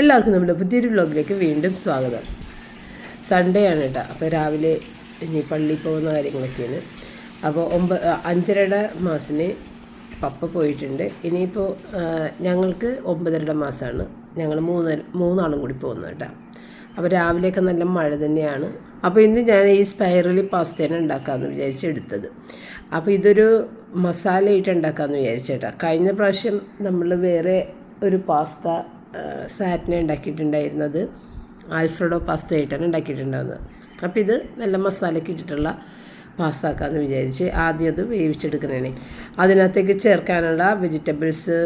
എല്ലാവർക്കും നമ്മുടെ പുതിയൊരു വ്ലോഗിലേക്ക് വീണ്ടും സ്വാഗതം. സൺഡേ ആണ് കേട്ടോ. അപ്പോൾ രാവിലെ ഇനി പള്ളിയിൽ പോകുന്ന കാര്യങ്ങളൊക്കെയാണ്. അപ്പോൾ 5:30 മാസത്തിന് പപ്പ പോയിട്ടുണ്ട്. ഇനിയിപ്പോൾ ഞങ്ങൾക്ക് 9:30 മാസമാണ്. ഞങ്ങൾ മൂന്നാളും കൂടി പോകുന്നത് കേട്ടോ. അപ്പോൾ രാവിലെയൊക്കെ നല്ല മഴ തന്നെയാണ്. അപ്പോൾ ഇന്ന് ഞാൻ ഈ സ്പൈറലി പാസ്തയാണ് ഉണ്ടാക്കാമെന്ന് വിചാരിച്ചെടുത്തത്. അപ്പോൾ ഇതൊരു മസാല ഇട്ട് ഉണ്ടാക്കാമെന്ന് വിചാരിച്ചേട്ടാ. കഴിഞ്ഞ പ്രാവശ്യം നമ്മൾ വേറെ ഒരു പാസ്ത സാറ്റിനെ ഉണ്ടാക്കിയിട്ടുണ്ടായിരുന്നത് ആൽഫ്രഡോ പാസ്ത ആയിട്ടാണ് ഉണ്ടാക്കിയിട്ടുണ്ടായിരുന്നത്. അപ്പോൾ ഇത് നല്ല മസാലയ്ക്ക് ഇട്ടിട്ടുള്ള പാസ്ത ആക്കാമെന്ന് വിചാരിച്ച് ആദ്യം അത് വേവിച്ചെടുക്കണേ. അതിനകത്തേക്ക് ചേർക്കാനുള്ള വെജിറ്റബിൾസ്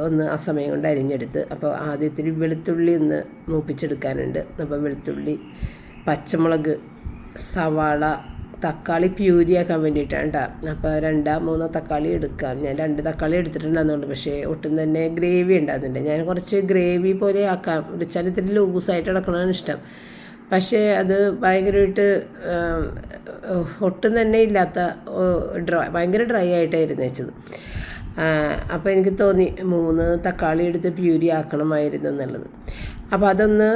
ഒന്ന് ആ സമയം കൊണ്ട് അരിഞ്ഞെടുത്ത്. അപ്പോൾ ആദ്യത്തിൽ വെളുത്തുള്ളി ഒന്ന് മൂപ്പിച്ചെടുക്കാനുണ്ട്. അപ്പോൾ വെളുത്തുള്ളി, പച്ചമുളക്, സവാള, തക്കാളി പ്യൂരിയാക്കാൻ വേണ്ടിയിട്ടാണ് കേട്ടോ. അപ്പോൾ 2-3 തക്കാളി എടുക്കാം. ഞാൻ 2 തക്കാളി എടുത്തിട്ടുണ്ടാകുന്നുണ്ട്. പക്ഷേ ഒട്ടും തന്നെ ഗ്രേവി ഉണ്ടാകുന്നില്ല. ഞാൻ കുറച്ച് ഗ്രേവി പോലെ ആക്കാം. വെച്ചാൽ ഇത്തിരി ലൂസായിട്ട് കിടക്കണമെന്ന് ഇഷ്ടം. പക്ഷേ അത് ഭയങ്കരമായിട്ട് ഒട്ടും തന്നെ ഇല്ലാത്ത ഭയങ്കര ഡ്രൈ ആയിട്ടായിരുന്നു വെച്ചത്. അപ്പോൾ എനിക്ക് തോന്നി 3 തക്കാളി എടുത്ത് പ്യൂരി ആക്കണമായിരുന്നു എന്നുള്ളത്. അപ്പോൾ അതൊന്ന്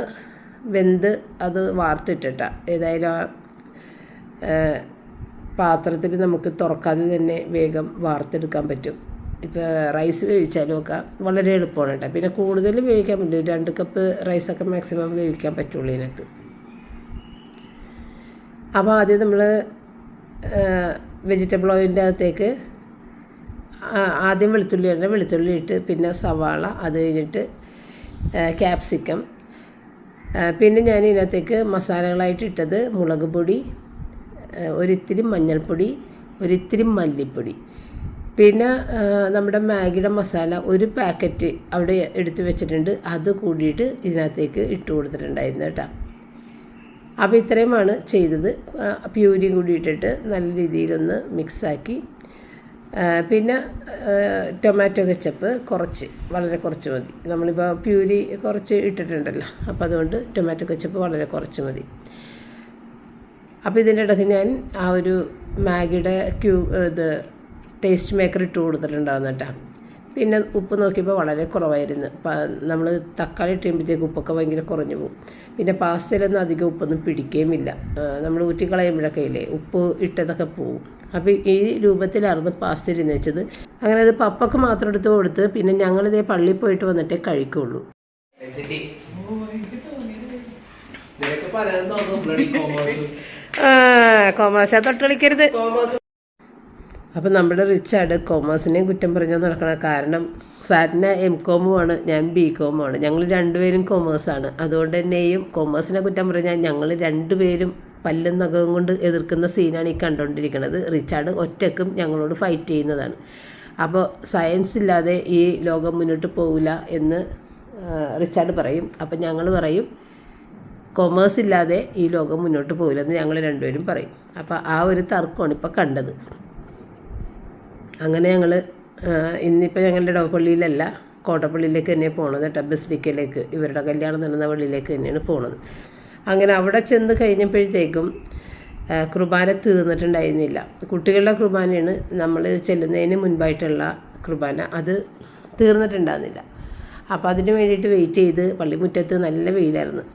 വെന്ത് അത് വാർത്തിട്ടിട്ടാ. ഏതായാലും പാത്രത്തിൽ നമുക്ക് തുറക്കാതെ തന്നെ വേഗം വാർത്തെടുക്കാൻ പറ്റും. ഇപ്പോൾ റൈസ് വേവിച്ചാലും ഒക്കെ വളരെ എളുപ്പമാണ് കേട്ടോ. പിന്നെ കൂടുതൽ വേവിക്കാൻ പറ്റും. 2 കപ്പ് റൈസൊക്കെ മാക്സിമം വേവിക്കാൻ പറ്റുള്ളൂ ഇതിനകത്ത്. അപ്പോൾ ആദ്യം നമ്മൾ വെജിറ്റബിൾ ഓയിലിൻ്റെ അകത്തേക്ക് ആദ്യം വെളുത്തുള്ളി ഇട്ട്, പിന്നെ സവാള, അത് കഴിഞ്ഞിട്ട് ക്യാപ്സിക്കം, പിന്നെ ഞാൻ ഇതിനകത്തേക്ക് മസാലകളായിട്ട് ഇട്ടത് മുളക് പൊടി, ഒരിത്തിരി മഞ്ഞൾപ്പൊടി, ഒരിത്തിരി മല്ലിപ്പൊടി, പിന്നെ നമ്മുടെ മാഗിയുടെ മസാല 1 പാക്കറ്റ് അവിടെ എടുത്ത് വെച്ചിട്ടുണ്ട്. അത് കൂടിയിട്ട് ഇതിനകത്തേക്ക് ഇട്ട് കൊടുത്തിട്ടുണ്ടായിരുന്നു കേട്ടോ. അപ്പോൾ ഇത്രയുമാണ് ചെയ്തത്. പ്യൂരി കൂടി ഇട്ടിട്ട് നല്ല രീതിയിലൊന്ന് മിക്സാക്കി. പിന്നെ ടൊമാറ്റോ കെച്ചപ്പ് വളരെ കുറച്ച് മതി. നമ്മളിപ്പോൾ പ്യൂരി കുറച്ച് ഇട്ടിട്ടുണ്ടല്ലോ, അപ്പോൾ അതുകൊണ്ട് ടൊമാറ്റോ കെച്ചപ്പ് വളരെ കുറച്ച് മതി. അപ്പോൾ ഇതിൻ്റെ ഇടയ്ക്ക് ഞാൻ ആ ഒരു മാഗിയുടെ ടേസ്റ്റ് മേക്കർ ഇട്ട് കൊടുത്തിട്ടുണ്ടാകുന്നു കേട്ടോ. പിന്നെ ഉപ്പ് നോക്കിയപ്പോൾ വളരെ കുറവായിരുന്നു. നമ്മൾ തക്കാളി ഇട്ടുമ്പോഴത്തേക്ക് ഉപ്പൊക്കെ ഭയങ്കര കുറഞ്ഞു പോകും. പിന്നെ പാസ്തയിലൊന്നും അധികം ഉപ്പൊന്നും പിടിക്കുകയുമില്ല. നമ്മൾ ഊറ്റിക്കളയുമ്പോഴൊക്കെ ഇല്ലേ ഉപ്പ് ഇട്ടതൊക്കെ പോവും. അപ്പോൾ ഈ രൂപത്തിലായിരുന്നു പാസ്ത ഇരുന്ന് വെച്ചത്. അങ്ങനെ അത് പപ്പക്ക് മാത്രം എടുത്ത് കൊടുത്ത് പിന്നെ ഞങ്ങളിതേ പള്ളിയിൽ പോയിട്ട് വന്നിട്ടേ കഴിക്കുള്ളൂ. കോമേഴ്സ് തൊട്ട് കളിക്കരുത്. അപ്പം നമ്മുടെ റിച്ചാർഡ് കോമേഴ്സിനെയും കുറ്റം പറഞ്ഞാൽ നടക്കണം. കാരണം സാറ്റിന് MCOM-ആണ്, ഞാൻ BCOM-ആണ്. ഞങ്ങൾ 2 പേരും കോമേഴ്സാണ്. അതുകൊണ്ട് തന്നെയും കോമേഴ്സിനെ കുറ്റം പറഞ്ഞാൽ ഞങ്ങൾ 2 പേരും പല്ലും നഖവും കൊണ്ട് എതിർക്കുന്ന സീനാണ് ഈ കണ്ടുകൊണ്ടിരിക്കുന്നത്. റിച്ചാർഡ് ഒറ്റക്കും ഞങ്ങളോട് ഫൈറ്റ് ചെയ്യുന്നതാണ്. അപ്പോൾ സയൻസ് ഇല്ലാതെ ഈ ലോകം മുന്നോട്ട് പോകില്ല എന്ന് റിച്ചാർഡ് പറയും. അപ്പം ഞങ്ങൾ പറയും കൊമേഴ്സ് ഇല്ലാതെ ഈ ലോകം മുന്നോട്ട് പോകില്ലെന്ന് ഞങ്ങൾ 2 പേരും പറയും. അപ്പോൾ ആ ഒരു തർക്കമാണ് ഇപ്പോൾ കണ്ടത്. അങ്ങനെ ഞങ്ങൾ ഇന്നിപ്പോൾ ഞങ്ങളുടെ ഇടവപ്പള്ളിയിലല്ല, കോട്ടപ്പള്ളിയിലേക്ക് തന്നെയാണ് പോണത് കേട്ടോ. ബസിലിക്കയിലേക്ക്, ഇവരുടെ കല്യാണം നടന്ന പള്ളിയിലേക്ക് തന്നെയാണ് പോണത്. അങ്ങനെ അവിടെ ചെന്ന് കഴിഞ്ഞപ്പോഴത്തേക്കും കുർബാന തീർന്നിട്ടുണ്ടായിരുന്നില്ല. കുട്ടികളുടെ കുർബാനയാണ് നമ്മൾ ചെല്ലുന്നതിന് മുൻപായിട്ടുള്ള കുർബാന. അത് തീർന്നിട്ടുണ്ടായിരുന്നില്ല. അപ്പോൾ അതിന് വേണ്ടിയിട്ട് വെയിറ്റ് ചെയ്ത് പള്ളിമുറ്റത്ത് നല്ല വെയിലായിരുന്നു.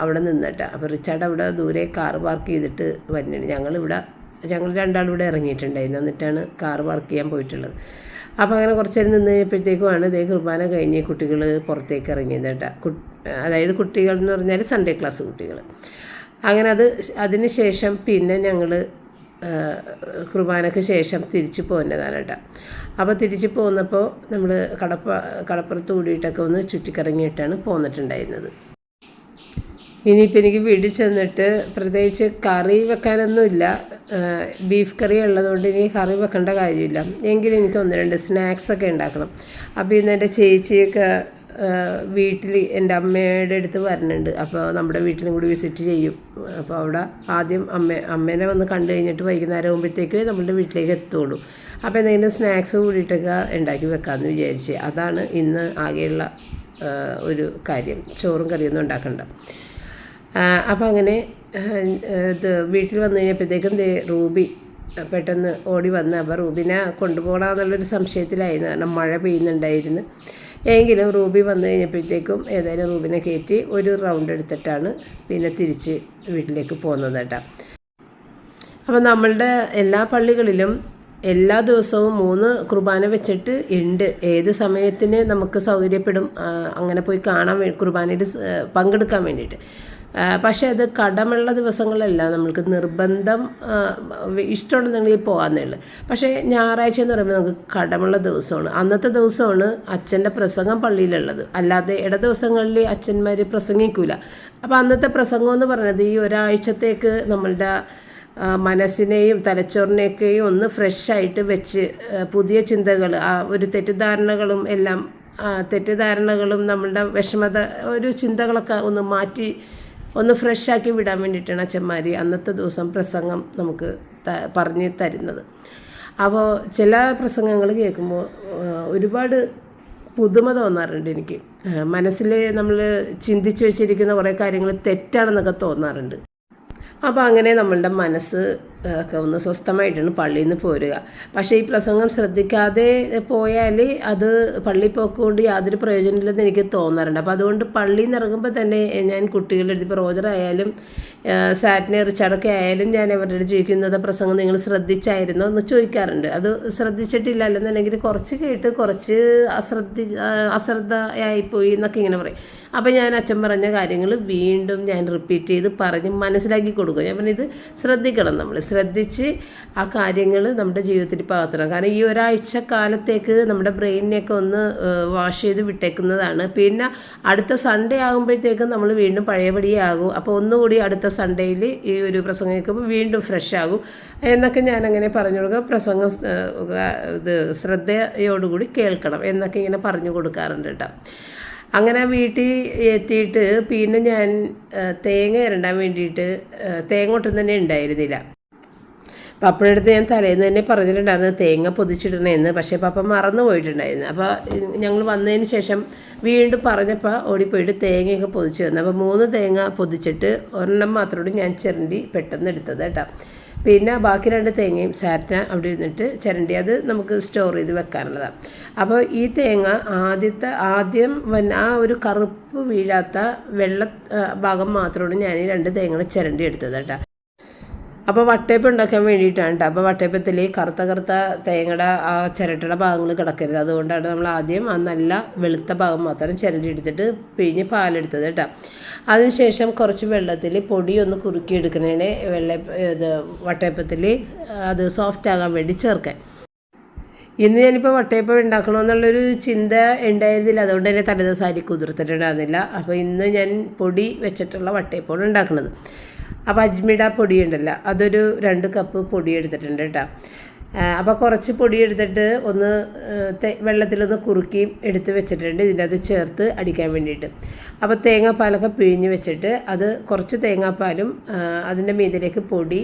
അവിടെ നിന്നിട്ട് അപ്പോൾ റിച്ചാർഡ് അവിടെ ദൂരെ കാറ് പാർക്ക് ചെയ്തിട്ട് വരുന്നുണ്ട്. ഞങ്ങൾ 2 ആളും ഇവിടെ ഇറങ്ങിയിട്ടുണ്ടായിരുന്നു. എന്നിട്ടാണ് കാറ് പാർക്ക് ചെയ്യാൻ പോയിട്ടുള്ളത്. അപ്പോൾ അങ്ങനെ കുറച്ച് നേരം നിന്ന് കഴിഞ്ഞപ്പോഴത്തേക്കുമാണ് ഇതേ കുർബാന കഴിഞ്ഞ് കുട്ടികൾ പുറത്തേക്ക് ഇറങ്ങിയത് കേട്ടോ. അതായത് കുട്ടികൾ എന്ന് പറഞ്ഞാൽ സൺഡേ ക്ലാസ് കുട്ടികൾ. അങ്ങനെ അതിന് ശേഷം പിന്നെ ഞങ്ങൾ കുർബാനയ്ക്ക് ശേഷം തിരിച്ചു പോകുന്നതാണ് കേട്ടോ. അപ്പോൾ തിരിച്ചു പോകുന്നപ്പോൾ നമ്മൾ കടപ്പുറത്ത് കൂടിയിട്ടൊക്കെ ഒന്ന് ചുറ്റിക്കറങ്ങിയിട്ടാണ് പോന്നിട്ടുണ്ടായിരുന്നത്. ഇനിയിപ്പോൾ എനിക്ക് വീട്ടിൽ ചെന്നിട്ട് പ്രത്യേകിച്ച് കറി വെക്കാനൊന്നുമില്ല. ബീഫ് കറി ഉള്ളതുകൊണ്ട് ഇനി കറി വെക്കേണ്ട കാര്യമില്ല. എങ്കിലും എനിക്ക് 1-2 സ്നാക്സൊക്കെ ഉണ്ടാക്കണം. അപ്പോൾ ഇന്ന് എൻ്റെ ചേച്ചിയൊക്കെ വീട്ടിൽ എൻ്റെ അമ്മയുടെ അടുത്ത് വരുന്നുണ്ട്. അപ്പോൾ നമ്മുടെ വീട്ടിലും കൂടി വിസിറ്റ് ചെയ്യും. അപ്പോൾ അവിടെ ആദ്യം അമ്മേനെ വന്ന് കണ്ടു കഴിഞ്ഞിട്ട് വൈകുന്നേരം ആകുമ്പോഴത്തേക്ക് നമ്മളുടെ വീട്ടിലേക്ക് എത്തുള്ളൂ. അപ്പോൾ എന്തെങ്കിലും സ്നാക്സ് കൂടിയിട്ടൊക്കെ ഉണ്ടാക്കി വെക്കാമെന്ന് വിചാരിച്ച്. അതാണ് ഇന്ന് ആകെയുള്ള ഒരു കാര്യം. ചോറും കറിയൊന്നും ഉണ്ടാക്കണ്ട. അപ്പോൾ അങ്ങനെ വീട്ടിൽ വന്നു കഴിഞ്ഞപ്പോഴത്തേക്കും റൂബി പെട്ടെന്ന് ഓടി വന്ന്. അപ്പോൾ റൂബിനെ കൊണ്ടുപോകണമെന്നുള്ളൊരു സംശയത്തിലായിരുന്നു. കാരണം മഴ പെയ്യുന്നുണ്ടായിരുന്നു. എങ്കിലും റൂബി വന്നു കഴിഞ്ഞപ്പോഴത്തേക്കും ഏതായാലും റൂബിനെ കയറ്റി ഒരു റൗണ്ട് എടുത്തിട്ടാണ് പിന്നെ തിരിച്ച് വീട്ടിലേക്ക് പോകുന്നത് കേട്ടോ. അപ്പോൾ നമ്മളുടെ എല്ലാ പള്ളികളിലും എല്ലാ ദിവസവും 3 കുർബാന വെച്ചിട്ട് ഉണ്ട്. ഏത് സമയത്തിന് നമുക്ക് സൗകര്യപ്പെടും അങ്ങനെ പോയി കാണാൻ കുർബാനയിൽ പങ്കെടുക്കാൻ വേണ്ടിയിട്ട്. പക്ഷേ അത് കടമുള്ള ദിവസങ്ങളല്ല, നമ്മൾക്ക് നിർബന്ധം ഇഷ്ടമുണ്ടെന്നുണ്ടെങ്കിൽ പോകാമെന്നേ ഉള്ളൂ. പക്ഷേ ഞായറാഴ്ച എന്ന് പറയുമ്പോൾ നമുക്ക് കടമുള്ള ദിവസമാണ്. അന്നത്തെ ദിവസമാണ് അച്ഛൻ്റെ പ്രസംഗം പള്ളിയിലുള്ളത്. അല്ലാതെ ഇട ദിവസങ്ങളിൽ അച്ഛന്മാർ പ്രസംഗിക്കില്ല. അപ്പോൾ അന്നത്തെ പ്രസംഗം എന്ന് പറയുന്നത് ഈ ഒരാഴ്ചത്തേക്ക് നമ്മളുടെ മനസ്സിനെയും തലച്ചോറിനെയൊക്കെയും ഒന്ന് ഫ്രഷായിട്ട് വെച്ച് പുതിയ ചിന്തകൾ, ആ ഒരു തെറ്റിദ്ധാരണകളും എല്ലാം തെറ്റിദ്ധാരണകളും നമ്മളുടെ വിഷമത ഒരു ചിന്തകളൊക്കെ ഒന്ന് മാറ്റി ഒന്ന് ഫ്രഷാക്കി വിടാൻ വേണ്ടിയിട്ടാണ് അച്ഛന്മാർ അന്നത്തെ ദിവസം പ്രസംഗം നമുക്ക് പറഞ്ഞ് തരുന്നത്. അപ്പോൾ ചില പ്രസംഗങ്ങൾ കേൾക്കുമ്പോൾ ഒരുപാട് പുതുമ തോന്നാറുണ്ട് എനിക്ക്. മനസ്സിൽ നമ്മൾ ചിന്തിച്ച് വെച്ചിരിക്കുന്ന കുറേ കാര്യങ്ങൾ തെറ്റാണെന്നൊക്കെ തോന്നാറുണ്ട്. അപ്പോൾ അങ്ങനെ നമ്മളുടെ മനസ്സ് ഒക്കെ ഒന്ന് സ്വസ്ഥമായിട്ടാണ് പള്ളിയിൽ നിന്ന് പോരുക. പക്ഷേ ഈ പ്രസംഗം ശ്രദ്ധിക്കാതെ പോയാൽ അത് പള്ളി പോക്കുകൊണ്ട് യാതൊരു പ്രയോജനമില്ലെന്ന് എനിക്ക് തോന്നാറുണ്ട്. അപ്പോൾ അതുകൊണ്ട് പള്ളിയിൽ നിന്ന് ഇറങ്ങുമ്പോൾ തന്നെ ഞാൻ കുട്ടികളുടെ അടുത്ത്, ഇപ്പോൾ റോജർ ആയാലും സാറ്റിനെ റിച്ചാർഡൊക്കെ ആയാലും ഞാൻ അവരുടെ ചോദിക്കുന്നത് പ്രസംഗം നിങ്ങൾ ശ്രദ്ധിച്ചായിരുന്നോ എന്ന് ചോദിക്കാറുണ്ട്. അത് ശ്രദ്ധിച്ചിട്ടില്ല, അല്ലെന്നുണ്ടെങ്കിൽ കുറച്ച് കേട്ട് കുറച്ച് അശ്രദ്ധയായിപ്പോയി എന്നൊക്കെ ഇങ്ങനെ പറയും. അപ്പോൾ ഞാൻ അച്ഛൻ പറഞ്ഞ കാര്യങ്ങൾ വീണ്ടും ഞാൻ റിപ്പീറ്റ് ചെയ്ത് പറഞ്ഞ് മനസ്സിലാക്കി കൊടുക്കും. ഞാൻ പറഞ്ഞത് ശ്രദ്ധിക്കണം, നമ്മൾ ശ്രദ്ധിച്ച് ആ കാര്യങ്ങൾ നമ്മുടെ ജീവിതത്തിൽ പകർത്തണം. കാരണം ഈ ഒരാഴ്ച കാലത്തേക്ക് നമ്മുടെ ബ്രെയിനിനെയൊക്കെ ഒന്ന് വാഷ് ചെയ്ത് വിട്ടേക്കുന്നതാണ്. പിന്നെ അടുത്ത സൺഡേ ആകുമ്പോഴത്തേക്കും നമ്മൾ വീണ്ടും പഴയപടിയേ ആകും. അപ്പോൾ ഒന്നുകൂടി അടുത്ത സൺഡേയിൽ ഈ ഒരു പ്രസംഗം കേൾക്കുമ്പോൾ വീണ്ടും ഫ്രഷ് ആകും എന്നൊക്കെ ഞാനങ്ങനെ പറഞ്ഞു കൊടുക്കുക. പ്രസംഗം ഇത് ശ്രദ്ധയോടുകൂടി കേൾക്കണം എന്നൊക്കെ ഇങ്ങനെ പറഞ്ഞു കൊടുക്കാറുണ്ട് കേട്ടോ. അങ്ങനെ വീട്ടിൽ എത്തിയിട്ട് പിന്നെ ഞാൻ തേങ്ങ ഇരണ്ടാൻ വേണ്ടിയിട്ട് തേങ്ങ ഒട്ടും തന്നെ ഉണ്ടായിരുന്നില്ല. പപ്പയുടെ ഞാൻ തലേന്ന് തന്നെ പറഞ്ഞിട്ടുണ്ടായിരുന്നു തേങ്ങ പൊതിച്ചിടണമെന്ന്. പക്ഷേ പപ്പ മറന്നു പോയിട്ടുണ്ടായിരുന്നു. അപ്പോൾ ഞങ്ങൾ വന്നതിന് ശേഷം വീണ്ടും പറഞ്ഞപ്പോൾ ഓടിപ്പോയിട്ട് തേങ്ങയൊക്കെ പൊതിച്ച് തന്നു. അപ്പോൾ 3 തേങ്ങ പൊതിച്ചിട്ട് ഒരെണ്ണം മാത്രമേ ഞാൻ ചിരണ്ടി പെട്ടെന്ന് എടുത്തത് കേട്ടോ. പിന്നെ ബാക്കി 2 തേങ്ങയും സാറ്റിന അവിടെ ഇരുന്നിട്ട് ചിരണ്ടി അത് നമുക്ക് സ്റ്റോർ ചെയ്ത് വെക്കാനുള്ളതാണ്. അപ്പോൾ ഈ തേങ്ങ ആദ്യം ആ ഒരു കറുപ്പ് വീഴാത്ത വെള്ള ഭാഗം മാത്രമാണ് ഞാൻ ഈ 2 തേങ്ങ ചിരണ്ടി എടുത്തത് കേട്ടോ. അപ്പോൾ വട്ടയപ്പം ഉണ്ടാക്കാൻ വേണ്ടിയിട്ടാണ് കേട്ടോ. അപ്പോൾ വട്ടയപ്പത്തിൽ കറുത്ത തേങ്ങയുടെ ആ ചിരട്ടയുടെ ഭാഗങ്ങൾ കിടക്കരുത്. അതുകൊണ്ടാണ് നമ്മൾ ആദ്യം ആ നല്ല വെളുത്ത ഭാഗം മാത്രം ചിരണ്ടി എടുത്തിട്ട് പിഴിഞ്ഞ് പാലെടുത്തത് കേട്ടോ. അതിനുശേഷം കുറച്ച് വെള്ളത്തിൽ പൊടി ഒന്ന് കുറുക്കി എടുക്കണേ വട്ടയപ്പത്തിൽ അത് സോഫ്റ്റ് ആകാൻ വേണ്ടി ചേർക്കാൻ. ഇന്ന് ഞാനിപ്പോൾ വട്ടയപ്പം ഉണ്ടാക്കണമെന്നുള്ളൊരു ചിന്ത ഉണ്ടായിരുന്നില്ല. അതുകൊണ്ട് തന്നെ തലേദിവസം അരി കുതിർത്തിട്ടുണ്ടായിരുന്നില്ല. അപ്പോൾ ഇന്ന് ഞാൻ പൊടി വെച്ചിട്ടുള്ള വട്ടയപ്പമാണ് ഉണ്ടാക്കുന്നത്. അപ്പോൾ അജ്മിഡ പൊടി ഉണ്ടല്ലോ, അതൊരു 2 കപ്പ് പൊടി എടുത്തിട്ടുണ്ട് കേട്ടോ. അപ്പോൾ കുറച്ച് പൊടി എടുത്തിട്ട് ഒന്ന് വെള്ളത്തിലൊന്ന് കുറുക്കി എടുത്ത് വെച്ചിട്ടുണ്ട് ഇതിൻ്റെ അത് ചേർത്ത് അടിക്കാൻ വേണ്ടിയിട്ട്. അപ്പോൾ തേങ്ങാപ്പാലൊക്കെ പിഴിഞ്ഞ് വെച്ചിട്ട് അത് കുറച്ച് തേങ്ങാപ്പാലും അതിൻ്റെ മീതിലേക്ക് പൊടി,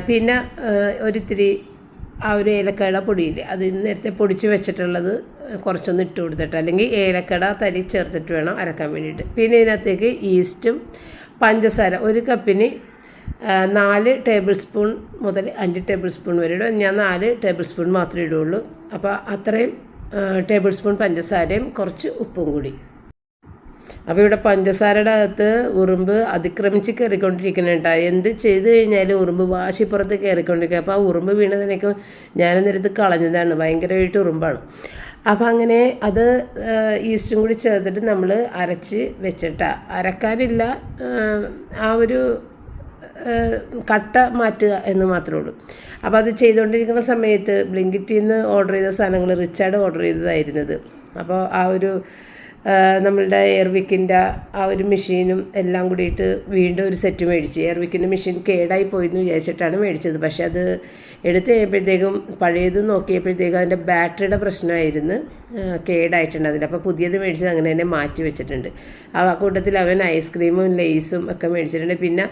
പിന്നെ ഒരിത്തിരി ആ ഒരു ഏലക്കയുടെ പൊടിയില്ലേ അത് നേരത്തെ പൊടിച്ച് വെച്ചിട്ടുള്ളത് കുറച്ചൊന്ന് ഇട്ട് കൊടുത്തിട്ട്, അല്ലെങ്കിൽ ഏലക്കട തരി ചേർത്തിട്ട് വേണം അരക്കാൻ വേണ്ടിയിട്ട്. പിന്നെ ഇതിനകത്തേക്ക് ഈസ്റ്റും പഞ്ചസാര 1 കപ്പിന് 4 ടേബിൾ സ്പൂൺ മുതൽ 5 ടേബിൾ സ്പൂൺ വരെ ഇടും. ഞാൻ 4 ടേബിൾ സ്പൂൺ മാത്രമേ ഇടുകയുള്ളൂ. അപ്പോൾ അത്രയും ടേബിൾ സ്പൂൺ പഞ്ചസാരയും കുറച്ച് ഉപ്പും കൂടി. അപ്പോൾ ഇവിടെ പഞ്ചസാരയുടെ അകത്ത് ഉറുമ്പ് അതിക്രമിച്ച് കയറിക്കൊണ്ടിരിക്കുന്നുണ്ട്. എന്ത് ചെയ്ത് കഴിഞ്ഞാലും ഉറുമ്പ് വാശിപ്പുറത്ത് കയറിക്കൊണ്ടിരിക്കുക. അപ്പോൾ ആ ഉറുമ്പ് വീണതിനൊക്കെ ഞാനെന്നെടുത്ത് കളഞ്ഞതാണ്. ഭയങ്കരമായിട്ട് ഉറുമ്പാണ്. അപ്പോൾ അങ്ങനെ അത് ഈസ്റ്റും കൂടി ചേർത്തിട്ട് നമ്മൾ അരച്ച് വെച്ചിട്ട് അരക്കാനില്ല, ആ ഒരു കട്ട മാറ്റുക എന്ന് മാത്രമേ ഉള്ളൂ. അപ്പോൾ അത് ചെയ്തുകൊണ്ടിരിക്കുന്ന സമയത്ത് ബ്ലിങ്കിറ്റിൽ നിന്ന് ഓർഡർ ചെയ്ത സാധനങ്ങൾ റിച്ചാർഡ് ഓർഡർ ചെയ്തതായിരുന്നത്. അപ്പോൾ ആ ഒരു നമ്മളുടെ എയർവിക്കിൻ്റെ ആ ഒരു മെഷീനും എല്ലാം കൂടിയിട്ട് വീണ്ടും ഒരു സെറ്റ് മേടിച്ച്. എയർവിക്കിൻ്റെ മെഷീൻ കേടായി പോയെന്ന് വിചാരിച്ചിട്ടാണ് മേടിച്ചത്. പക്ഷേ അത് എടുത്ത് കഴിയുമ്പോഴത്തേക്കും പഴയത് നോക്കിയപ്പോഴത്തേക്കും അതിൻ്റെ ബാറ്ററിയുടെ പ്രശ്നമായിരുന്നു, കേടായിട്ടുണ്ടായിരുന്നില്ല. അപ്പോൾ പുതിയത് മേടിച്ചത് അങ്ങനെ തന്നെ മാറ്റി വെച്ചിട്ടുണ്ട്. ആ കൂട്ടത്തിൽ അവൻ ഐസ്ക്രീമും ലേസും ഒക്കെ മേടിച്ചിട്ടുണ്ട്. പിന്നെ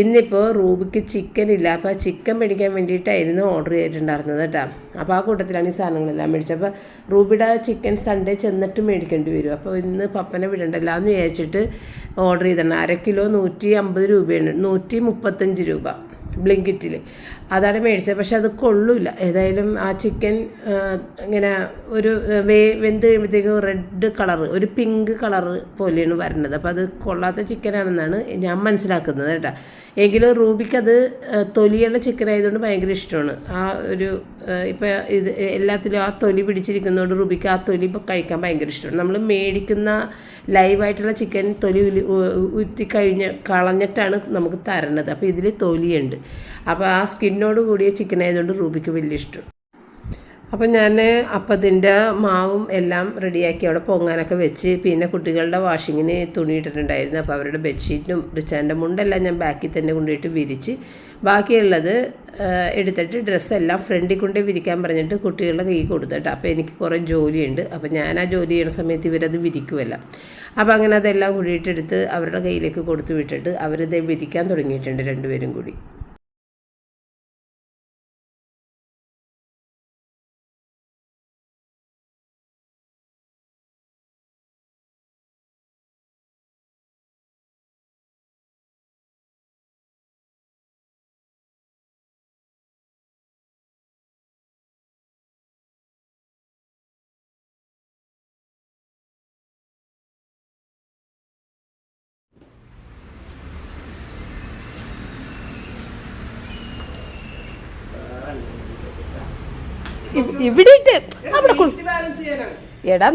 ഇന്നിപ്പോൾ റൂബിക്ക് ചിക്കൻ ഇല്ല, അപ്പോൾ ചിക്കൻ മേടിക്കാൻ വേണ്ടിയിട്ടായിരുന്നു ഓർഡർ ചെയ്തിട്ടുണ്ടായിരുന്നത് കേട്ടോ. അപ്പോൾ ആ കൂട്ടത്തിലാണ് ഈ സാധനങ്ങളെല്ലാം മേടിച്ചത്. അപ്പോൾ റൂബിയുടെ ചിക്കൻ സൺഡേ ചെന്നിട്ട് മേടിക്കേണ്ടി വരും. അപ്പോൾ ഇന്ന് പപ്പനെ വിടണ്ടല്ലോ എന്ന് വിചാരിച്ചിട്ട് ഓർഡർ ചെയ്തിട്ടുണ്ട്. 1 കിലോ 150 രൂപയാണ്, 135 രൂപ ബ്ലിങ്കിറ്റിൽ. അതാണ് മേടിച്ചത്. പക്ഷെ അത് കൊള്ളില്ല. ഏതായാലും ആ ചിക്കൻ ഇങ്ങനെ ഒരു വെന്ത് കഴിയുമ്പോഴത്തേക്കും റെഡ് കളറ്, ഒരു പിങ്ക് കളറ് പോലെയാണ് വരുന്നത്. അപ്പോൾ അത് കൊള്ളാത്ത ചിക്കനാണെന്നാണ് ഞാൻ മനസ്സിലാക്കുന്നത് കേട്ടോ. എങ്കിലും റൂബിക്കത് തൊലിയുള്ള ചിക്കൻ ആയതുകൊണ്ട് ഭയങ്കര ഇഷ്ടമാണ്. ആ ഒരു ഇപ്പോൾ ഇത് എല്ലാത്തിലും ആ തൊലി പിടിച്ചിരിക്കുന്നതുകൊണ്ട് റൂബിക്ക് ആ തൊലി ഇപ്പോൾ കഴിക്കാൻ ഭയങ്കര ഇഷ്ടമാണ്. നമ്മൾ മേടിക്കുന്ന ലൈവായിട്ടുള്ള ചിക്കൻ തൊലി കളഞ്ഞിട്ടാണ് നമുക്ക് തരണത്. അപ്പോൾ ഇതിൽ തൊലിയുണ്ട്. അപ്പോൾ ആ സ്കിന്നോട് കൂടിയ ചിക്കൻ ആയതുകൊണ്ട് റൂബിക്ക് വലിയ ഇഷ്ടം. അപ്പം ഞാൻ അപ്പത്തിൻ്റെ മാവും എല്ലാം റെഡിയാക്കി അവിടെ പൊങ്ങാനൊക്കെ വെച്ച്, പിന്നെ കുട്ടികളുടെ വാഷിങ്ങിന് തുണി ഇട്ടിട്ടുണ്ടായിരുന്നു. അപ്പോൾ അവരുടെ ബെഡ്ഷീറ്റും റിച്ചാൻ്റെ മുണ്ടെല്ലാം ഞാൻ ബാക്കിൽ തന്നെ കൊണ്ടുപോയിട്ട് വിരിച്ച്, ബാക്കിയുള്ളത് എടുത്തിട്ട് ഡ്രസ്സെല്ലാം ഫ്രണ്ടിൽ കൊണ്ട് വിരിക്കാൻ പറഞ്ഞിട്ട് കുട്ടികളുടെ കൈ കൊടുത്തിട്ട്. അപ്പോൾ എനിക്ക് കുറേ ജോലിയുണ്ട്. അപ്പോൾ ഞാൻ ആ ജോലി ചെയ്യുന്ന സമയത്ത് ഇവരത് വിരിക്കുമല്ല. അപ്പോൾ അങ്ങനെ അതെല്ലാം കൂടിയിട്ടെടുത്ത് അവരുടെ കയ്യിലേക്ക് കൊടുത്തു വിട്ടിട്ട് അവരത് വിരിക്കാൻ തുടങ്ങിയിട്ടുണ്ട് രണ്ടുപേരും കൂടി. ഇവിടെ ഇട്ട് അവിടെ എടാ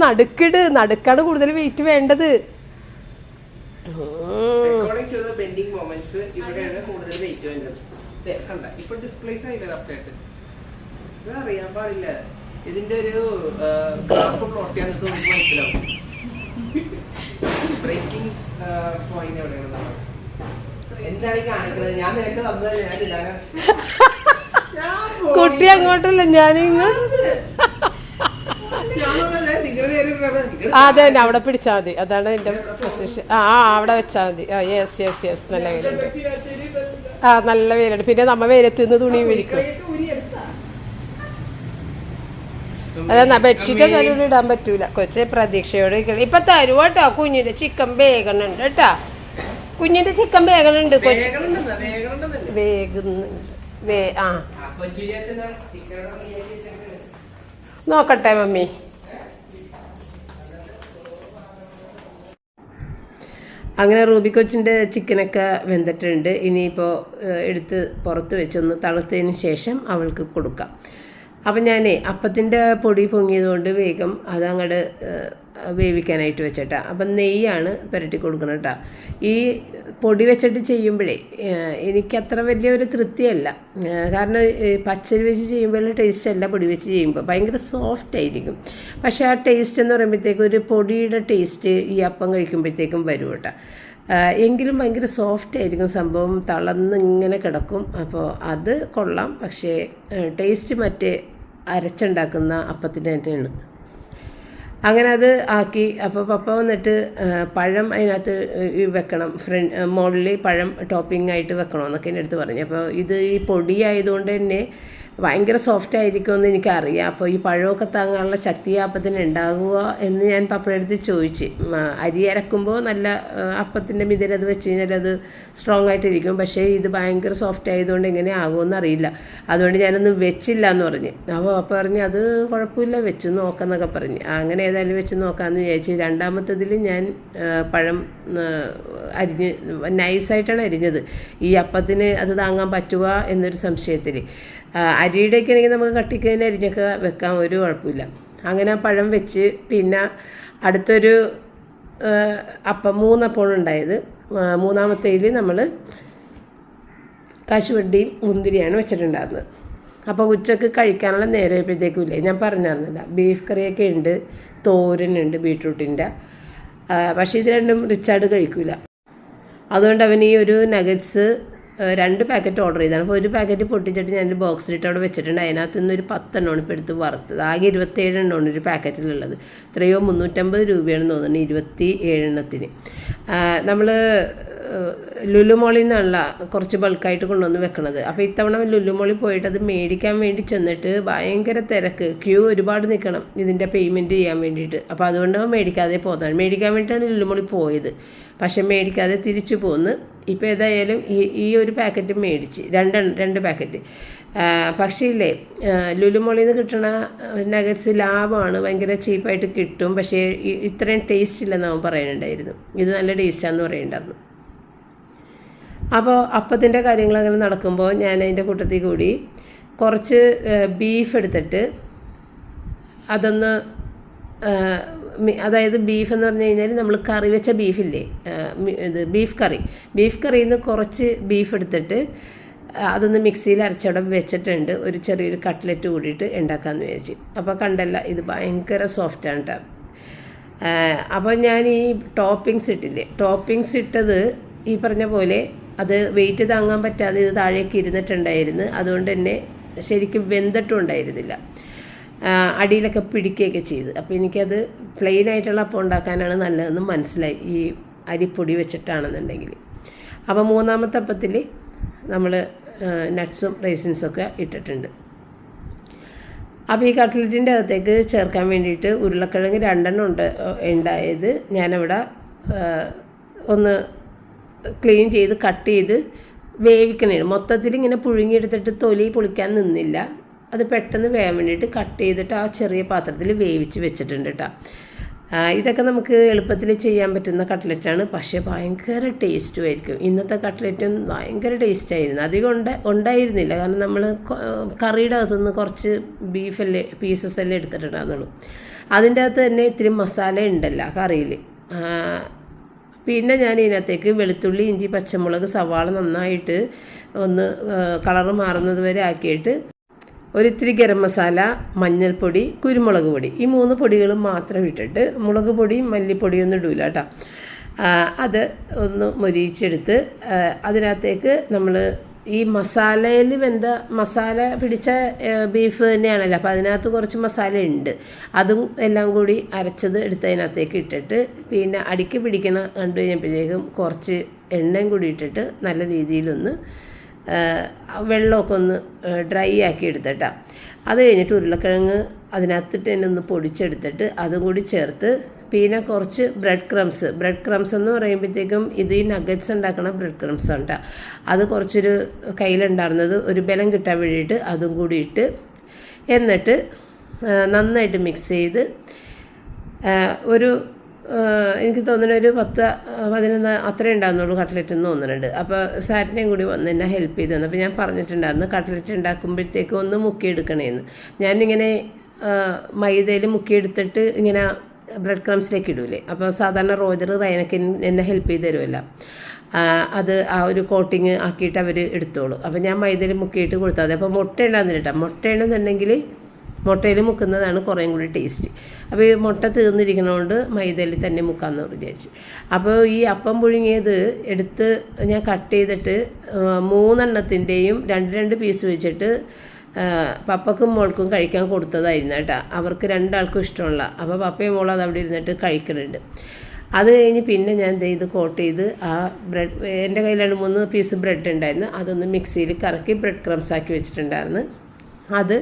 നടുക്കാണ് കൂടുതൽ വെയിറ്റ് വേണ്ടത്. ഇതിന്റെ ഒരു പ്ലോട്ട് ചെയ്യാൻ മനസ്സിലാവും. ബ്രേക്കിംഗ് പോയിന്റ് എവിടെയാണ്? എന്താണ് കാണിക്കുന്നത്? ഞാൻ നിനക്ക് തന്നത് ഞാൻ കുട്ടി അങ്ങോട്ടല്ല, ഞാനിങ്ങ് അതെ തന്നെ അവിടെ പിടിച്ചാൽ മതി. അതാണ് എൻ്റെ പൊസിഷൻ. അവിടെ വെച്ചാൽ മതി. യെസ് നല്ല വെയിലുണ്ട്. നല്ല വെയിലുണ്ട്. പിന്നെ നമ്മ വെയിലത്ത് നിന്ന് തുണി വിരിക്കും. അതെ, ബെഡ്ഷീറ്റ് എന്തായാലും ഇടാൻ പറ്റൂല. കൊച്ചെ പ്രതീക്ഷയോട് ഇപ്പൊ തരുവ കേട്ടോ. കുഞ്ഞിന്റെ ചിക്കൻ വേഗണുണ്ട് കേട്ടാ. കുഞ്ഞിന്റെ ചിക്കൻ വേഗണുണ്ട്. നോക്കട്ടെ മമ്മി. അങ്ങനെ റൂബി കൊച്ചിൻ്റെ ചിക്കനൊക്കെ വെന്തിട്ടുണ്ട്. ഇനിയിപ്പോൾ എടുത്ത് പുറത്ത് വെച്ചൊന്ന് തണുത്തതിന് ശേഷം അവൾക്ക് കൊടുക്കാം. അപ്പം ഞാൻ അപ്പത്തിൻ്റെ പൊടി പൊങ്ങിയതുകൊണ്ട് വേഗം അതങ്ങോട്ട് വേവിക്കാനായിട്ട് വെച്ചിട്ടാ. അപ്പം നെയ്യാണ് പുരട്ടി കൊടുക്കണം കേട്ടോ. ഈ പൊടി വെച്ചിട്ട് ചെയ്യുമ്പോഴേ എനിക്കത്ര വലിയൊരു തൃപ്തിയല്ല. കാരണം പച്ചരി വെച്ച് ചെയ്യുമ്പോഴുള്ള ടേസ്റ്റ് അല്ല പൊടി വെച്ച് ചെയ്യുമ്പോൾ. ഭയങ്കര സോഫ്റ്റ് ആയിരിക്കും. പക്ഷേ ആ ടേസ്റ്റ് എന്ന് പറയുമ്പോഴത്തേക്കും ഒരു പൊടിയുടെ ടേസ്റ്റ് ഈ അപ്പം കഴിക്കുമ്പോഴത്തേക്കും വരും കേട്ടോ. എങ്കിലും ഭയങ്കര സോഫ്റ്റ് ആയിരിക്കും സംഭവം. തളർന്നിങ്ങനെ കിടക്കും. അപ്പോൾ അത് കൊള്ളാം. പക്ഷേ ടേസ്റ്റ് മറ്റേ അരച്ചുണ്ടാക്കുന്ന അപ്പത്തിൻ്റെ തന്നെയാണ്. അങ്ങനെ അത് ആക്കി. അപ്പോൾ പപ്പ വന്നിട്ട് പഴം അതിനകത്ത് വെക്കണം, മുകളിൽ പഴം ടോപ്പിംഗ് ആയിട്ട് വെക്കണമെന്നൊക്കെ എൻ്റെ അടുത്ത് പറഞ്ഞു. അപ്പോൾ ഇത് ഈ പൊടി ആയതുകൊണ്ട് തന്നെ ഭയങ്കര സോഫ്റ്റ് ആയിരിക്കുമെന്ന് എനിക്കറിയാം. അപ്പോൾ ഈ പഴമൊക്കെ താങ്ങാനുള്ള ശക്തി അപ്പത്തിന് ഉണ്ടാകുക എന്ന് ഞാൻ പപ്പയുടെ അടുത്ത് ചോദിച്ച്. അരി അരക്കുമ്പോൾ നല്ല അപ്പത്തിൻ്റെ മിതൽ അത് വെച്ച് കഴിഞ്ഞാൽ അത് സ്ട്രോങ് ആയിട്ടിരിക്കും. പക്ഷേ ഇത് ഭയങ്കര സോഫ്റ്റ് ആയതുകൊണ്ട് എങ്ങനെ ആകുമെന്ന് അറിയില്ല. അതുകൊണ്ട് ഞാനൊന്നും വെച്ചില്ല എന്ന് പറഞ്ഞ്. അപ്പോൾ പപ്പ പറഞ്ഞ് അത് കുഴപ്പമില്ല, വെച്ച് നോക്കാമെന്നൊക്കെ പറഞ്ഞ്. അങ്ങനെ ഏതായാലും വെച്ച് നോക്കാമെന്ന് വിചാരിച്ച് രണ്ടാമത്തതിൽ ഞാൻ പഴം അരിഞ്ഞ് നൈസായിട്ടാണ് അരിഞ്ഞത്. ഈ അപ്പത്തിന് അത് താങ്ങാൻ പറ്റുക എന്നൊരു സംശയത്തിൽ. അരിയുടെയൊക്കെ ആണെങ്കിൽ നമുക്ക് കട്ടിക്കതിന് അരിഞ്ഞൊക്കെ വെക്കാം, ഒരു കുഴപ്പമില്ല. അങ്ങനെ പഴം വെച്ച് പിന്നെ അടുത്തൊരു മൂന്നപ്പമാണ് ഉണ്ടായത്. മൂന്നാമത്തേതിൽ നമ്മൾ കശുവണ്ടിയും മുന്തിരിയാണ് വെച്ചിട്ടുണ്ടായിരുന്നത്. അപ്പോൾ ഉച്ചക്ക് കഴിക്കാനുള്ള നേരമായപ്പോഴത്തേക്കും ഇല്ലേ, ഞാൻ പറഞ്ഞിരുന്നില്ല, ബീഫ് കറിയൊക്കെ ഉണ്ട്, തോരനുണ്ട് ബീട്രൂട്ടിൻ്റെ. പക്ഷേ ഇത് രണ്ടും റിച്ചാർഡ് കഴിക്കില്ല. അതുകൊണ്ട് അവൻ ഈ ഒരു നഗറ്റ്സ് 2 പാക്കറ്റ് ഓർഡർ ചെയ്താണ്. അപ്പോൾ ഒരു പാക്കറ്റ് പൊട്ടിച്ചിട്ട് ഞാൻ ബോക്സിലിട്ട് അവിടെ വെച്ചിട്ടുണ്ട്. അതിനകത്ത് നിന്നൊരു 10 എണ്ണമാണ് ഇപ്പോൾ എടുത്ത് വറുത്തത്. ആകെ 27 എണ്ണമാണ് ഒരു പാക്കറ്റിലുള്ളത്. എത്രയോ 350 രൂപയാണെന്ന് തോന്നുന്നു 27 എണ്ണത്തിന്. നമ്മൾ ലുലുമോളിൽ നിന്നുള്ള കുറച്ച് ബൾക്കായിട്ട് കൊണ്ടുവന്ന് വെക്കണത്. അപ്പോൾ ഇത്തവണ ലുലുമോളിൽ പോയിട്ട് അത് മേടിക്കാൻ വേണ്ടി ചെന്നിട്ട് ഭയങ്കര തിരക്ക്, ക്യൂ ഒരുപാട് നിൽക്കണം ഇതിൻ്റെ പേയ്മെൻറ്റ് ചെയ്യാൻ വേണ്ടിയിട്ട്. അപ്പോൾ അതുകൊണ്ട് മേടിക്കാതെ പോകുന്നതാണ്. മേടിക്കാൻ വേണ്ടിയിട്ടാണ് ലുലുമോളിൽ പോയത്, പക്ഷേ മേടിക്കാതെ തിരിച്ചു പോന്ന്. ഇപ്പോൾ ഏതായാലും ഈ ഒരു പാക്കറ്റ് മേടിച്ച് രണ്ട് പാക്കറ്റ്. പക്ഷേ ഇല്ലേ, ലുലുമോളിൽ നിന്ന് കിട്ടണ നഗറ്റ്സ് ലാഭമാണ്, ഭയങ്കര ചീപ്പായിട്ട് കിട്ടും. പക്ഷേ ഇത്രയും ടേസ്റ്റ് ഇല്ലെന്ന് അവൻ പറയുന്നുണ്ടായിരുന്നു. ഇത് നല്ല ടേസ്റ്റാണെന്ന് പറയുന്നുണ്ടായിരുന്നു. അപ്പോൾ അപ്പത്തിൻ്റെ കാര്യങ്ങൾ അങ്ങനെ നടക്കുമ്പോൾ ഞാൻ അതിൻ്റെ കൂട്ടത്തിൽ കൂടി കുറച്ച് ബീഫ് എടുത്തിട്ട് അതൊന്ന്, അതായത് ബീഫ് എന്ന് പറഞ്ഞു കഴിഞ്ഞാൽ നമ്മൾ കറി വെച്ച ബീഫില്ലേ, ഇത് ബീഫ് കറിയിൽ നിന്ന് കുറച്ച് ബീഫ് എടുത്തിട്ട് അതൊന്ന് മിക്സിയിൽ അരച്ചവിടെ വെച്ചിട്ടുണ്ട്. ഒരു ചെറിയൊരു കട്ട്ലറ്റ് കൂടിയിട്ട് ഉണ്ടാക്കാമെന്ന് വിചാരിച്ചു. അപ്പോൾ കണ്ടല്ല, ഇത് ഭയങ്കര സോഫ്റ്റാണ് കേട്ടോ. അപ്പോൾ ഞാൻ ഈ ടോപ്പിങ്സ് ഇട്ടത് ഈ പറഞ്ഞ പോലെ അത് വെയിറ്റ് താങ്ങാൻ പറ്റാതെ ഇത് താഴേക്ക് ഇരുന്നിട്ടുണ്ടായിരുന്നു. അതുകൊണ്ട് തന്നെ ശരിക്കും വെന്തിട്ടും ഉണ്ടായിരുന്നില്ല, അടിയിലൊക്കെ പിടിക്കുകയൊക്കെ ചെയ്ത്. അപ്പോൾ എനിക്കത് പ്ലെയിൻ ആയിട്ടുള്ള അപ്പം ഉണ്ടാക്കാനാണ് നല്ലതെന്ന് മനസ്സിലായി, ഈ അരിപ്പൊടി വെച്ചിട്ടാണെന്നുണ്ടെങ്കിൽ. അപ്പോൾ മൂന്നാമത്തെ അപ്പത്തിൽ നമ്മൾ നട്ട്സും റൈസിൻസൊക്കെ ഇട്ടിട്ടുണ്ട്. അപ്പോൾ ഈ കട്ട്ലറ്റിൻ്റെ അകത്തേക്ക് ചേർക്കാൻ വേണ്ടിയിട്ട് ഉരുളക്കിഴങ്ങ് 2 ഉണ്ടായത് ഞാനവിടെ ഒന്ന് ക്ലീൻ ചെയ്ത് കട്ട് ചെയ്ത് വേവിക്കണേ. മൊത്തത്തിൽ ഇങ്ങനെ പുഴുങ്ങിയെടുത്തിട്ട് തൊലി പൊളിക്കാൻ നിന്നില്ല, അത് പെട്ടെന്ന് വേവാൻ വേണ്ടിയിട്ട് കട്ട് ചെയ്തിട്ട് ആ ചെറിയ പാത്രത്തിൽ വേവിച്ച് വെച്ചിട്ടുണ്ട് കേട്ടോ. ഇതൊക്കെ നമുക്ക് എളുപ്പത്തിൽ ചെയ്യാൻ പറ്റുന്ന കട്ട്ലറ്റാണ്, പക്ഷേ ഭയങ്കര ടേസ്റ്റും ആയിരിക്കും. ഇന്നത്തെ കട്ട്ലറ്റും ഭയങ്കര ടേസ്റ്റായിരുന്നു. അധികം ഉണ്ടായിരുന്നില്ല, കാരണം നമ്മൾ കറിയുടെ അകത്തുനിന്ന് കുറച്ച് പീസസ് എല്ലാം എടുത്തിട്ടുണ്ടാകുന്നുള്ളൂ. അതിൻ്റെ അകത്ത് തന്നെ ഇത്തിരി മസാല ഉണ്ടല്ലോ കറിയിൽ. പിന്നെ ഞാൻ ഇതിനകത്തേക്ക് വെളുത്തുള്ളി, ഇഞ്ചി, പച്ചമുളക്, സവാള നന്നായിട്ട് ഒന്ന് കളറ് മാറുന്നത് വരെ ആക്കിയിട്ട് ഒരിത്തിരി ഗരം മസാല, മഞ്ഞൾപ്പൊടി, കുരുമുളക് പൊടി, ഈ 3 പൊടികളും മാത്രം ഇട്ടിട്ട്, മുളക് പൊടിയും മല്ലിപ്പൊടിയൊന്നും ഇടൂല കേട്ടോ. അത് ഒന്ന് മൊരിയിച്ചെടുത്ത് അതിനകത്തേക്ക് നമ്മൾ ഈ മസാലയിൽ മസാല പിടിച്ച ബീഫ് തന്നെയാണല്ലോ, അപ്പോൾ അതിനകത്ത് കുറച്ച് മസാല ഉണ്ട്. അതും എല്ലാം കൂടി അരച്ചത് എടുത്തതിനകത്തേക്ക് ഇട്ടിട്ട്, പിന്നെ അടിക്ക് പിടിക്കണ കണ്ടു കഴിഞ്ഞപ്പോഴത്തേക്കും കുറച്ച് എണ്ണയും കൂടി ഇട്ടിട്ട് നല്ല രീതിയിലൊന്ന് വെള്ളമൊക്കെ ഒന്ന് ഡ്രൈ ആക്കി എടുത്തിട്ടാണ്. അത് കഴിഞ്ഞിട്ട് ഉരുളക്കിഴങ്ങ് അതിനകത്തിട്ട് തന്നെ ഒന്ന് പൊടിച്ചെടുത്തിട്ട് അതും കൂടി ചേർത്ത്, പിന്നെ കുറച്ച് ബ്രെഡ് ക്രംസ് എന്ന് പറയുമ്പോഴത്തേക്കും ഇത് ഈ നഗറ്റ്സ് ഉണ്ടാക്കണ ബ്രെഡ് ക്രംസ് ഉണ്ട്. അത് കുറച്ചൊരു കയ്യിലുണ്ടായിരുന്നത് ഒരു ബലം കിട്ടാൻ വേണ്ടിയിട്ട് അതും കൂടി ഇട്ട്, എന്നിട്ട് നന്നായിട്ട് മിക്സ് ചെയ്ത് ഒരു എനിക്ക് തോന്നുന്നു ഒരു 10-11 അത്രേ ഉണ്ടാകുന്നുള്ളൂ കട്ട്ലറ്റ് എന്ന് തോന്നുന്നുണ്ട്. അപ്പോൾ സാറ്റിനെയും കൂടി വന്ന് എന്നെ ഹെൽപ്പ് ചെയ്ത് തന്നു. അപ്പോൾ ഞാൻ പറഞ്ഞിട്ടുണ്ടായിരുന്നു കട്ട്ലറ്റ് ഉണ്ടാക്കുമ്പോഴത്തേക്കും ഒന്ന് മുക്കിയെടുക്കണേന്ന്. ഞാനിങ്ങനെ മൈദയിൽ മുക്കിയെടുത്തിട്ട് ഇങ്ങനെ ബ്രെഡ് ക്രംസിലേക്ക് ഇടൂലേ, അപ്പോൾ സാധാരണ റൈനൊക്കെ എന്നെ ഹെൽപ്പ് ചെയ്ത് തരുമല്ലോ, അത് ആ ഒരു കോട്ടിങ് ആക്കിയിട്ട് അവർ എടുത്തോളൂ. അപ്പോൾ ഞാൻ മൈദയിൽ മുക്കിയിട്ട് കൊടുത്താൽ മതി. അപ്പോൾ മുട്ട ഉണ്ടാകുന്നില്ല, മുട്ടയുണ്ടെന്നുണ്ടെങ്കിൽ മുട്ടയിൽ മുക്കുന്നതാണ് കുറേയും കൂടി ടേസ്റ്റ്. അപ്പോൾ ഈ മുട്ട തീർന്നിരിക്കണതുകൊണ്ട് മൈദയിൽ തന്നെ മുക്കാമെന്ന് വിചാരിച്ച്. അപ്പോൾ ഈ അപ്പം പുഴുങ്ങിയത് എടുത്ത് ഞാൻ കട്ട് ചെയ്തിട്ട് 3 എണ്ണത്തിൻ്റെയും 2 പീസ് വെച്ചിട്ട് പപ്പക്കും മോൾക്കും കഴിക്കാൻ കൊടുത്തതായിരുന്നു കേട്ടോ. അവർക്ക് 2 ആൾക്കും ഇഷ്ടമുള്ള. അപ്പോൾ പപ്പയും മോളും അത് അവിടെ ഇരുന്നിട്ട് കഴിക്കുന്നുണ്ട്. അത് കഴിഞ്ഞ് പിന്നെ ഞാൻ ഇത് കോട്ട് ചെയ്ത് ആ ബ്രെഡ്, എൻ്റെ കയ്യിൽ 2-3 പീസ് ബ്രെഡ് ഉണ്ടായിരുന്നു, അതൊന്ന് മിക്സിയിൽ കറക്കി ബ്രെഡ് ക്രംസ് ആക്കി വെച്ചിട്ടുണ്ടായിരുന്നു. അത്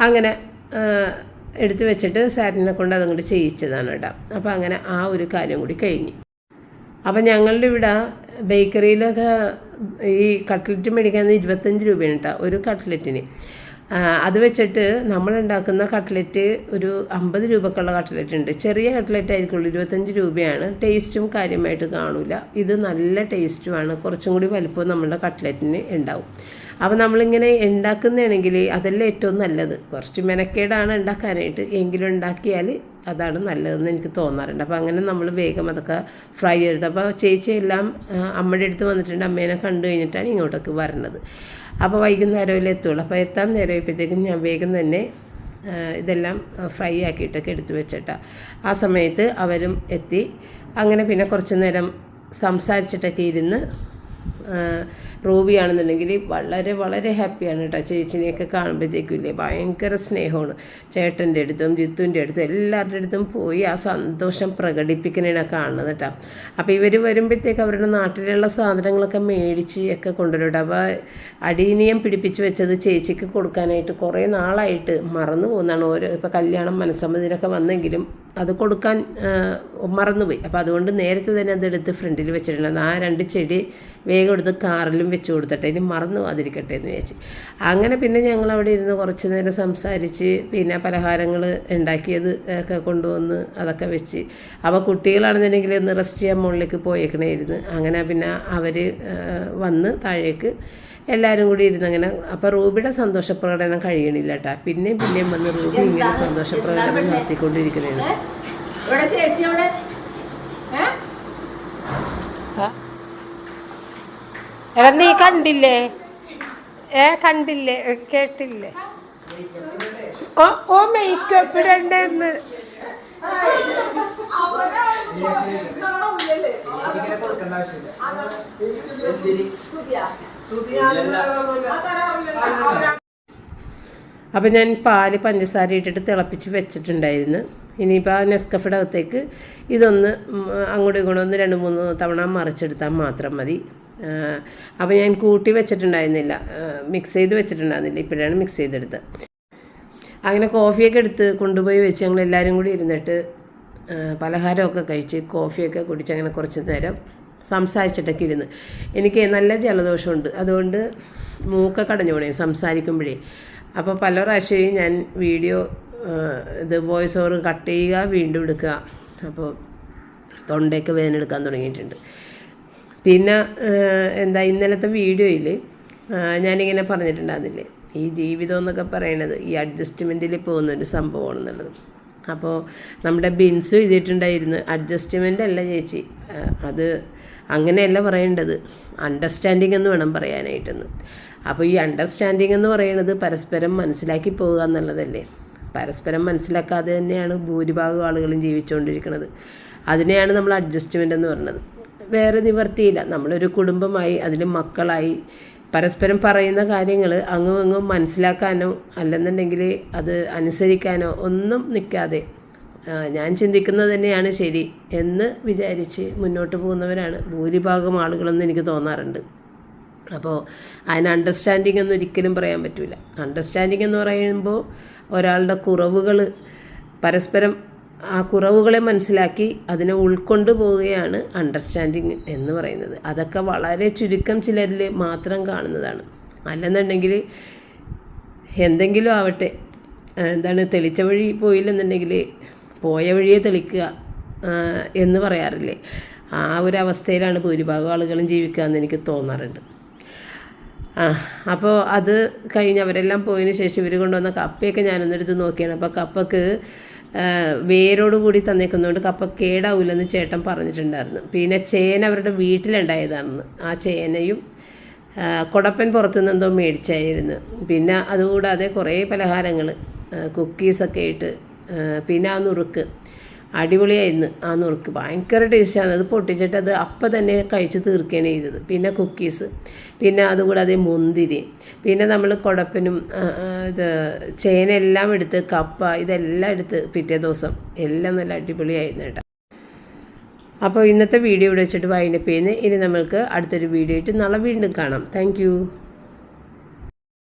അങ്ങനെ എടുത്ത് വെച്ചിട്ട് സാറ്റിനെ കൊണ്ട് അതും കൂടി ചെയ്യിച്ചതാണ് കേട്ടോ. അപ്പോൾ അങ്ങനെ ആ ഒരു കാര്യം കൂടി കഴിഞ്ഞു. അപ്പം ഞങ്ങളുടെ ഇവിടെ ബേക്കറിയിലൊക്കെ ഈ കട്ട്ലറ്റ് മേടിക്കാൻ 25 രൂപയാണ് കേട്ടോ ഒരു കട്ട്ലറ്റിന്. അത് വെച്ചിട്ട് നമ്മളുണ്ടാക്കുന്ന കട്ട്ലറ്റ് ഒരു 50 രൂപക്കുള്ള കട്ട്ലറ്റ് ഉണ്ട്. ചെറിയ കട്ട്ലറ്റ് ആയിരിക്കുള്ളൂ, 25 രൂപയാണ്. ടേസ്റ്റും കാര്യമായിട്ട് കാണില്ല. ഇത് നല്ല ടേസ്റ്റുമാണ്, കുറച്ചും കൂടി വലുപ്പം നമ്മളുടെ കട്ട്ലറ്റിന് ഉണ്ടാവും. അപ്പോൾ നമ്മളിങ്ങനെ ഉണ്ടാക്കുന്നതാണെങ്കിൽ അതെല്ലാം ഏറ്റവും നല്ലത്. കുറച്ച് മെനക്കേടാണ് ഉണ്ടാക്കാനായിട്ട്, എങ്കിലും ഉണ്ടാക്കിയാൽ അതാണ് നല്ലതെന്ന് എനിക്ക് തോന്നാറുണ്ട്. അപ്പോൾ അങ്ങനെ നമ്മൾ വേഗം അതൊക്കെ ഫ്രൈ ചെയ്തെടുത്ത്, അപ്പോൾ ചേച്ചിയെല്ലാം അമ്മയുടെ അടുത്ത് വന്നിട്ടുണ്ട്. അമ്മേനെ കണ്ടു കഴിഞ്ഞിട്ടാണ് ഇങ്ങോട്ടേക്ക് വരണത്. അപ്പോൾ വൈകുന്നേരമല്ലേ എത്തുള്ളൂ. അപ്പോൾ എത്താൻ നേരമായപ്പോഴത്തേക്കും ഞാൻ വേഗം തന്നെ ഇതെല്ലാം ഫ്രൈ ആക്കിയിട്ടൊക്കെ എടുത്ത് വെച്ചിട്ടാണ്. ആ സമയത്ത് അവരും എത്തി. അങ്ങനെ പിന്നെ കുറച്ച് നേരം സംസാരിച്ചിട്ടൊക്കെ ഇരുന്ന് റൂബിയാണെന്നുണ്ടെങ്കിൽ വളരെ വളരെ ഹാപ്പിയാണ് കേട്ടോ. ചേച്ചിനെയൊക്കെ കാണുമ്പോഴത്തേക്കും ഇല്ലേ ഭയങ്കര സ്നേഹമാണ്. ചേട്ടൻ്റെ അടുത്തും ജിത്തുവിൻ്റെ അടുത്തും എല്ലാവരുടെ അടുത്തും പോയി ആ സന്തോഷം പ്രകടിപ്പിക്കുന്നതിനാണ് കാണുന്നത് കേട്ടോ. അപ്പോൾ ഇവർ വരുമ്പോഴത്തേക്ക് അവരുടെ നാട്ടിലുള്ള സാധനങ്ങളൊക്കെ മേടിച്ച് ഒക്കെ കൊണ്ടുവരും കേട്ടോ. അപ്പോൾ അടീനിയം പിടിപ്പിച്ച് വെച്ചത് ചേച്ചിക്ക് കൊടുക്കാനായിട്ട് കുറേ നാളായിട്ട് മറന്നു പോകുന്നതാണ്. ഇപ്പോൾ കല്യാണം മനസ്സമ്മതിനൊക്കെ വന്നെങ്കിലും അത് കൊടുക്കാൻ മറന്നുപോയി. അപ്പോൾ അതുകൊണ്ട് നേരത്തെ തന്നെ അതെടുത്ത് ഫ്രണ്ടിൽ വെച്ചിട്ടുണ്ട്. ആ 2 ചെടി വേഗം എടുത്ത് കാറിലും വെച്ച് കൊടുത്തിട്ട് ഇനി മറന്നു പോകാതിരിക്കട്ടെ എന്ന് വിചാരിച്ച്. അങ്ങനെ പിന്നെ ഞങ്ങൾ അവിടെ ഇരുന്ന് കുറച്ച് നേരം സംസാരിച്ച് പിന്നെ പലഹാരങ്ങൾ ഉണ്ടാക്കിയത് ഒക്കെ കൊണ്ടുവന്ന് അതൊക്കെ വെച്ച്. അപ്പോൾ കുട്ടികളാണെന്നുണ്ടെങ്കിൽ ഒന്ന് റെസ്റ്റ് ചെയ്യാൻ മുകളിലേക്ക് പോയേക്കണമായിരുന്നു. അങ്ങനെ പിന്നെ അവർ വന്ന് താഴേക്ക് എല്ലാവരും കൂടി ഇരുന്ന് അങ്ങനെ. അപ്പോൾ റൂബിയുടെ സന്തോഷപ്രകടനം കഴിയണില്ല കേട്ടോ. പിന്നെയും വന്ന് റൂബി ഇങ്ങനെ സന്തോഷപ്രകടനം നടത്തിക്കൊണ്ടിരിക്കുന്നതാണ്. എടാ നീ കണ്ടില്ലേ? കണ്ടില്ലേ? കേട്ടില്ലേ? ഓ മേക്കപ്പ് ഇടണ്ടെന്ന് അപ്പം ഞാൻ പാല് പഞ്ചസാര ഇട്ടിട്ട് തിളപ്പിച്ച് വെച്ചിട്ടുണ്ടായിരുന്നു. ഇനിയിപ്പോൾ ആ നെസ്കഫയുടെ അകത്തേക്ക് ഇതൊന്ന് അങ്ങോട്ടും ഇങ്ങോട്ടും ഒന്ന് 2-3 തവണ മറിച്ചെടുത്താൽ മാത്രം മതി. അപ്പോൾ ഞാൻ കൂട്ടി വെച്ചിട്ടുണ്ടായിരുന്നില്ല, മിക്സ് ചെയ്ത് വെച്ചിട്ടുണ്ടായിരുന്നില്ല. ഇപ്പോഴാണ് മിക്സ് ചെയ്തെടുത്തത്. അങ്ങനെ കോഫിയൊക്കെ എടുത്ത് കൊണ്ടുപോയി വെച്ച് ഞങ്ങൾ എല്ലാവരും കൂടി ഇരുന്നിട്ട് പലഹാരമൊക്കെ കഴിച്ച് കോഫിയൊക്കെ കുടിച്ച് അങ്ങനെ കുറച്ച് നേരം സംസാരിച്ചിട്ടൊക്കെ ഇരുന്ന്. എനിക്ക് നല്ല ജലദോഷമുണ്ട്, അതുകൊണ്ട് മൂക്കൊക്കെ അടഞ്ഞു പോണേ സംസാരിക്കുമ്പോഴേ. അപ്പോൾ പല പ്രാവശ്യവും ഞാൻ വീഡിയോ ഇത് വോയിസ് ഓവർ കട്ട് ചെയ്യുക, വീണ്ടും എടുക്കുക. അപ്പോൾ തൊണ്ടയൊക്കെ വേദന എടുക്കാൻ തുടങ്ങിയിട്ടുണ്ട്. പിന്നെ ഇന്നലത്തെ വീഡിയോയിൽ ഞാനിങ്ങനെ പറഞ്ഞിട്ടുണ്ടായിരുന്നില്ലേ, ഈ ജീവിതം എന്നൊക്കെ പറയണത് ഈ അഡ്ജസ്റ്റ്മെൻറ്റിൽ പോകുന്നൊരു സംഭവമാണെന്നുള്ളത്. അപ്പോൾ നമ്മുടെ ബിൻസു എഴുതിയിട്ടുണ്ടായിരുന്നു, അഡ്ജസ്റ്റ്മെൻ്റ് അല്ല ചേച്ചി, അത് അങ്ങനെയല്ല പറയേണ്ടത്, അണ്ടർസ്റ്റാൻഡിങ് എന്ന് വേണം പറയാനായിട്ടെന്ന്. അപ്പോൾ ഈ അണ്ടർസ്റ്റാൻഡിങ് എന്ന് പറയുന്നത് പരസ്പരം മനസ്സിലാക്കി പോകുക എന്നുള്ളതല്ലേ. പരസ്പരം മനസ്സിലാക്കാതെ തന്നെയാണ് ഭൂരിഭാഗം ആളുകളും ജീവിച്ചുകൊണ്ടിരിക്കുന്നത്. അതിനെയാണ് നമ്മൾ അഡ്ജസ്റ്റ്മെൻ്റ് എന്ന് പറയുന്നത്. വേറെ നിവർത്തിയില്ല. നമ്മളൊരു കുടുംബമായി, അതിൽ മക്കളായി പരസ്പരം പറയുന്ന കാര്യങ്ങൾ അങ്ങും മനസ്സിലാക്കാനോ അല്ലെന്നുണ്ടെങ്കിൽ അത് അനുസരിക്കാനോ ഒന്നും നിൽക്കാതെ ഞാൻ ചിന്തിക്കുന്നത് തന്നെയാണ് ശരി എന്ന് വിചാരിച്ച് മുന്നോട്ട് പോകുന്നവരാണ് ഭൂരിഭാഗം ആളുകളെന്ന് എനിക്ക് തോന്നാറുണ്ട്. അപ്പോൾ അതിന് അണ്ടർസ്റ്റാൻഡിങ് എന്ന് ഒരിക്കലും പറയാൻ പറ്റില്ല. അണ്ടർസ്റ്റാൻഡിങ് എന്ന് പറയുമ്പോൾ ഒരാളുടെ കുറവുകൾ പരസ്പരം ആ കുറവുകളെ മനസ്സിലാക്കി അതിനെ ഉൾക്കൊണ്ട് പോവുകയാണ് അണ്ടർസ്റ്റാൻഡിങ് എന്ന് പറയുന്നത്. അതൊക്കെ വളരെ ചുരുക്കം ചിലരിൽ മാത്രം കാണുന്നതാണ്. അല്ലെന്നുണ്ടെങ്കിൽ എന്തെങ്കിലും ആവട്ടെ, തെളിച്ച വഴി പോയില്ലെന്നുണ്ടെങ്കിൽ പോയ വഴിയെ തെളിക്കുക എന്ന് പറയാറില്ലേ, ആ ഒരു അവസ്ഥയിലാണ് ഭൂരിഭാഗം ആളുകളും ജീവിക്കുക എന്ന് എനിക്ക് തോന്നാറുണ്ട്. അപ്പോൾ അത് കഴിഞ്ഞ് അവരെല്ലാം പോയതിന് ശേഷം ഇവർ കൊണ്ടുവന്ന കപ്പയൊക്കെ ഞാനൊന്നെടുത്ത് നോക്കിയാണ്. അപ്പോൾ കപ്പക്ക് വേരോട് കൂടി തന്നേക്കുന്നതുകൊണ്ട് കപ്പ കേടാവില്ലെന്ന് ചേട്ടൻ പറഞ്ഞിട്ടുണ്ടായിരുന്നു. പിന്നെ ചേന അവരുടെ വീട്ടിലുണ്ടായതാണെന്ന്. ആ ചേനയും കൊടപ്പൻ പുറത്തുനിന്ന് എന്തോ മേടിച്ചായിരുന്നു. പിന്നെ അതുകൂടാതെ കുറേ പലഹാരങ്ങൾ, കുക്കീസൊക്കെ ഇട്ട്, പിന്നെ ആ നുറുക്ക് അടിപൊളിയായിരുന്നു. ആ നുറുക്ക് ഭയങ്കര ടേസ്റ്റാണ്. അത് പൊട്ടിച്ചിട്ട് അത് അപ്പം തന്നെ കഴിച്ച് തീർക്കുകയാണ് ചെയ്തത്. പിന്നെ കുക്കീസ്, പിന്നെ അതുകൂടാതെ മുന്തിരി, പിന്നെ നമ്മൾ കുടപ്പനും ചേന എല്ലാം എടുത്ത്, കപ്പ ഇതെല്ലാം എടുത്ത് പിറ്റേ ദിവസം എല്ലാം നല്ല അടിപൊളിയായിരുന്നു കേട്ടോ. അപ്പോൾ ഇന്നത്തെ വീഡിയോ ഇവിടെ വെച്ചിട്ട് വൈൻഡപ്പ് ചെയ്യുന്നത്. ഇനി നമ്മൾക്ക് അടുത്തൊരു വീഡിയോ ആയിട്ട് നാളെ വീണ്ടും കാണാം. താങ്ക്